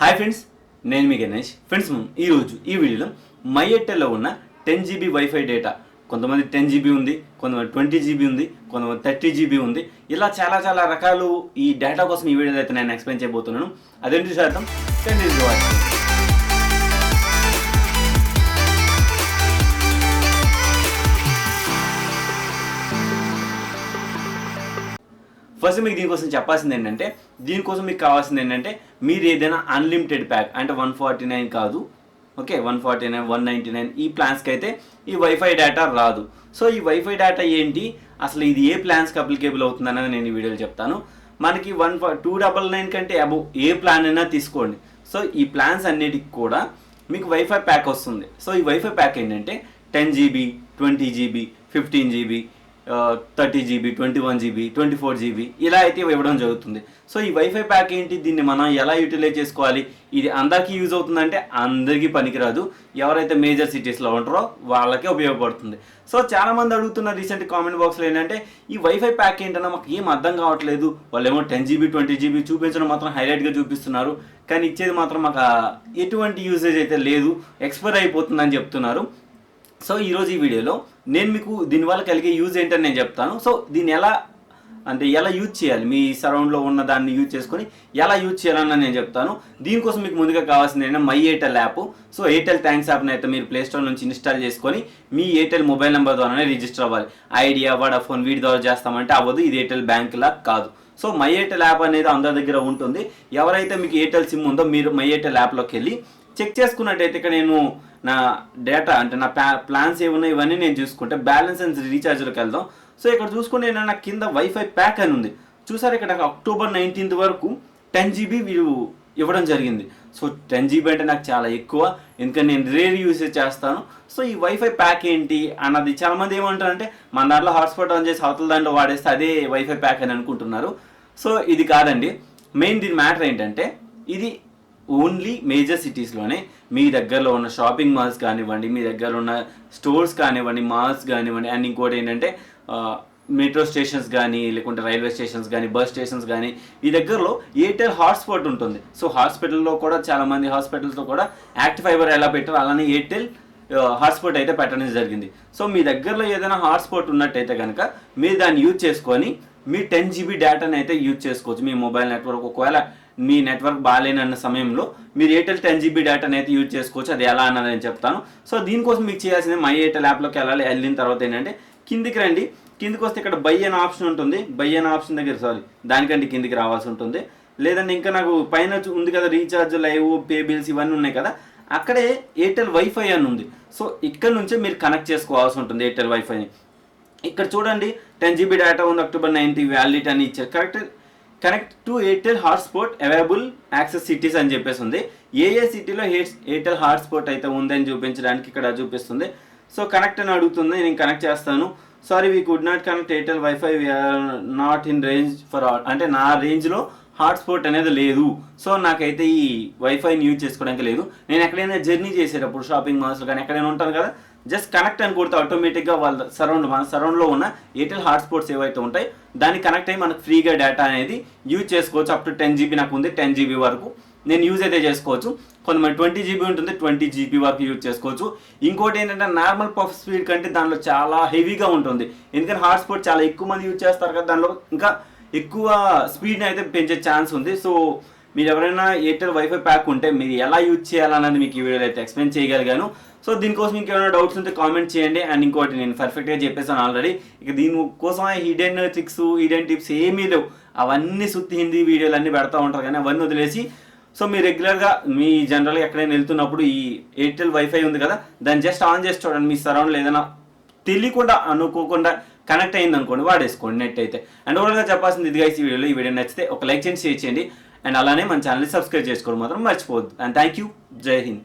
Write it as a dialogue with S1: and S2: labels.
S1: Hi friends, నేను మీ Ganesh. Friends, ఈరోజు ఈ వీడియోలో మై ఎయిర్టెల్లో ఉన్న 10 GB వైఫై డేటా, కొంతమంది 10 GB ఉంది, కొంతమంది 20 GB ఉంది, కొంతమంది 30 GB ఉంది. ఇలా చాలా రకాలు ఈ డేటా కోసం ఈ వీడియోలో అయితే నేను ఎక్స్ప్లెయిన్ చేయబోతున్నాను. అదేంటి శాతం ఫస్ట్ మీకు దీనికోసం చెప్పాల్సింది ఏంటంటే, దీనికోసం మీకు కావాల్సింది ఏంటంటే, మీరు ఏదైనా అన్లిమిటెడ్ ప్యాక్ అంటే 149 కాదు, ఓకే, 149, 199 ఈ ప్లాన్స్కి అయితే ఈ వైఫై డేటా రాదు. సో ఈ వైఫై డేటా ఏంటి, అసలు ఇది ఏ ప్లాన్స్కి అప్లికేబుల్ అవుతుంది అన్నది నేను ఈ వీడియోలో చెప్తాను. మనకి 299 కంటే అబవ్ ఏ ప్లాన్ అయినా తీసుకోండి. సో ఈ ప్లాన్స్ అన్నిటికి కూడా మీకు వైఫై ప్యాక్ వస్తుంది. సో ఈ వైఫై ప్యాక్ ఏంటంటే 10 GB, 20 GB, 15 GB, 30 GB, 21 GB, 24 GB ఇలా అయితే ఇవ్వడం జరుగుతుంది. సో ఈ వైఫై ప్యాక్ ఏంటి, దీన్ని మనం ఎలా యూటిలైజ్ చేసుకోవాలి, ఇది అందరికీ యూజ్ అవుతుందంటే అందరికీ పనికిరాదు. ఎవరైతే మేజర్ సిటీస్లో ఉంటారో వాళ్ళకే ఉపయోగపడుతుంది. సో చాలామంది అడుగుతున్న రీసెంట్ కామెంట్ బాక్స్లో ఏంటంటే, ఈ వైఫై ప్యాక్ ఏంటన్నా మాకు ఏం అర్థం కావట్లేదు, వాళ్ళు ఏమో 10 GB, 20 GB చూపించడం మాత్రం హైలైట్గా చూపిస్తున్నారు, కానీ ఇచ్చేది మాత్రం మాకు ఎటువంటి యూసేజ్ అయితే లేదు, ఎక్స్పైర్ అయిపోతుందని చెప్తున్నారు. సో ఈరోజు ఈ వీడియోలో నేను మీకు దీనివల్ల కలిగే యూజ్ ఏంటని నేను చెప్తాను. సో దీన్ని ఎలా యూజ్ చేయాలి, మీ సరౌండ్లో ఉన్న దాన్ని యూజ్ చేసుకొని ఎలా యూజ్ చేయాలని నేను చెప్తాను. దీనికోసం మీకు ముందుగా కావాల్సింది ఏంటంటే my Airtel app. So Airtel thanks యాప్ని అయితే మీరు ప్లేస్టోర్ నుంచి ఇన్స్టాల్ చేసుకొని మీ ఎయిర్టెల్ మొబైల్ నెంబర్ ద్వారానే రిజిస్టర్ అవ్వాలి. ఐడియా, వడాఫోన్ వీటి ద్వారా చేస్తామంటే అవ్వదు, ఇది ఎయిర్టెల్ బ్యాంక్ లా కాదు. సో మై ఎయిర్టెల్ యాప్ అనేది అందరి దగ్గర ఉంటుంది. ఎవరైతే మీకు ఎయిర్టెల్ సిమ్ ఉందో మీరు మై ఎయిర్టెల్ యాప్లోకి వెళ్ళి చెక్ చేసుకున్నట్టయితే, ఇక్కడ నేను నా డేటా అంటే నా ప్లాన్స్ ఏమున్నాయి ఇవన్నీ నేను చూసుకుంటే బ్యాలెన్స్ అండ్ రీఛార్జ్లోకి వెళ్దాం. సో ఇక్కడ చూసుకుంటే నా కింద వైఫై ప్యాక్ అని ఉంది చూసారు. ఇక్కడ అక్టోబర్ 19th వరకు 10 GB వీళ్ళు ఇవ్వడం జరిగింది. సో 10 GB అంటే నాకు చాలా ఎక్కువ, ఎందుకంటే నేను రేర్ యూసేజ్ చేస్తాను. సో ఈ వైఫై ప్యాక్ ఏంటి అన్నది చాలామంది ఏమంటారంటే, మన దాంట్లో హాట్స్పాట్ ఆన్ చేసి అవతల దాంట్లో వాడేస్తే అదే వైఫై ప్యాక్ అని అనుకుంటున్నారు. సో ఇది కాదండి. మెయిన్ దీని మ్యాటర్ ఏంటంటే, ఇది ఓన్లీ మేజర్ సిటీస్లోనే మీ దగ్గరలో ఉన్న షాపింగ్ మాల్స్ కానివ్వండి, మీ దగ్గర ఉన్న స్టోర్స్ కానివ్వండి, మాల్స్ కానివ్వండి, అండ్ ఇంకోటి ఏంటంటే మెట్రో స్టేషన్స్ కానీ, లేకుంటే రైల్వే స్టేషన్స్ కానీ, బస్ స్టేషన్స్ కానీ, ఈ దగ్గరలో ఎయిర్టెల్ హాట్స్పాట్ ఉంటుంది. సో హాస్పిటల్లో కూడా చాలామంది హాస్పిటల్స్లో కూడా యాక్టివ్ ఫైబర్ ఎలా పెట్టారు అలానే ఎయిర్టెల్ హాట్స్పాట్ అయితే పెట్టడం జరిగింది. సో మీ దగ్గరలో ఏదైనా హాట్స్పాట్ ఉన్నట్టయితే కనుక మీరు దాన్ని యూజ్ చేసుకొని మీ 10 GB డేటాని అయితే యూజ్ చేసుకోవచ్చు. మీ మొబైల్ నెట్వర్క్ ఒకవేళ మీ నెట్వర్క్ బాగాలేనన్న సమయంలో మీరు ఎయిర్టెల్ 10 GB డేటాని అయితే యూజ్ చేసుకోవచ్చు. అది ఎలా అన్నది నేను చెప్తాను. సో దీనికోసం మీకు చేయాల్సింది మై ఎయిర్టెల్ యాప్లోకి వెళ్ళిన తర్వాత ఏంటంటే కిందికి రండి. కిందికి వస్తే ఇక్కడ బై అనే ఆప్షన్ ఉంటుంది. బై అనే ఆప్షన్ దగ్గర దానికంటే కిందికి రావాల్సి ఉంటుంది. లేదంటే ఇంకా నాకు పైన ఉంది కదా రీఛార్జ్, లైవ్, పే బిల్స్ ఇవన్నీ ఉన్నాయి కదా, అక్కడే ఎయిర్టెల్ వైఫై అని ఉంది. సో ఇక్కడ నుంచే మీరు కనెక్ట్ చేసుకోవాల్సి ఉంటుంది ఎయిర్టెల్ వైఫైని. ఇక్కడ చూడండి 10 GB డేటా ఉంది, అక్టోబర్ 19 వ్యాలిడిటీ అని ఇచ్చారు. Connect to Airtel hotspot available access cities అని చెప్పేసి ఉంది. ఏ సిటీలో ఎయిర్టెల్ హాట్స్పాట్ అయితే ఉందని చూపించడానికి ఇక్కడ చూపిస్తుంది. సో కనెక్ట్ అని అడుగుతుంది, నేను కనెక్ట్ చేస్తాను. Sorry, we could not connect Airtel wifi, we're not in range for అంటే నా రేంజ్లో హాట్స్పాట్ అనేది లేదు. సో నాకైతే ఈ వైఫైని యూజ్ చేసుకోవడానికి లేదు. నేను ఎక్కడైనా జర్నీ చేసేటప్పుడు షాపింగ్ మాల్స్లో కానీ ఎక్కడైనా ఉంటాను కదా, జస్ట్ కనెక్ట్ అని కొడితే ఆటోమేటిక్గా వాళ్ళ మన సరౌండ్లో ఉన్న ఎయిర్టెల్ హాట్స్పాట్స్ ఏవైతే ఉంటాయి దానికి కనెక్ట్ అయ్యి మనకు ఫ్రీగా డేటా అనేది యూజ్ చేసుకోవచ్చు. అప్ టు 10 GB నాకు ఉంది, 10 GB వరకు నేను యూజ్ అయితే చేసుకోవచ్చు. కొంతమంది 20 GB ఉంటుంది, 20 GB వరకు యూజ్ చేసుకోవచ్చు. ఇంకోటి ఏంటంటే నార్మల్ పఫ్ స్పీడ్ కంటే దానిలో చాలా హెవీగా ఉంటుంది, ఎందుకంటే హాట్స్పాట్ చాలా ఎక్కువ మంది యూజ్ చేస్తారు కదా, దానిలో ఇంకా ఎక్కువ స్పీడ్ని అయితే పెంచే ఛాన్స్ ఉంది. సో మీరు ఎవరైనా ఎయిర్టెల్ వైఫై ప్యాక్ ఉంటే మీరు ఎలా యూజ్ చేయాలన్నది మీకు ఈ వీడియోలో అయితే ఎక్స్ప్లెయిన్ చేయగలిగాను. సో దీనికోసం ఇంకేమైనా డౌట్స్ ఉంటే కామెంట్ చేయండి. అండ్ ఇంకోటి నేను పర్ఫెక్ట్గా చెప్పేసాను ఆల్రెడీ. ఇక దీనికోసం హిడెన్ ట్రిక్స్, హిడెన్ టిప్స్ ఏమీ లేవు. అవన్నీ సుత్తి హిందీ వీడియోలు అన్నీ పెడతా ఉంటారు, కానీ అవన్నీ వదిలేసి సో మీరు రెగ్యులర్గా మీ జనరల్గా ఎక్కడైనా వెళ్తున్నప్పుడు ఈ ఎయిర్టెల్ వైఫై ఉంది కదా, దాన్ని జస్ట్ ఆన్ చేసి చూడండి. మీ సరౌండ్లో ఏదైనా తెలియకుండా అనుకోకుండా కనెక్ట్ అయింది అనుకోండి, వాడేసుకోండి నెట్ అయితే. అండ్ ఓవరాల్గా చెప్పాల్సింది ఇది గైస్. ఈ వీడియో నచ్చితే ఒక లైక్ చేయండి, షేర్ చేయండి, అండ్ అలానే మన ఛానల్ని సబ్స్క్రైబ్ చేసుకోవడం మాత్రం మర్చిపోవద్దు. And thank you. జై హింద్.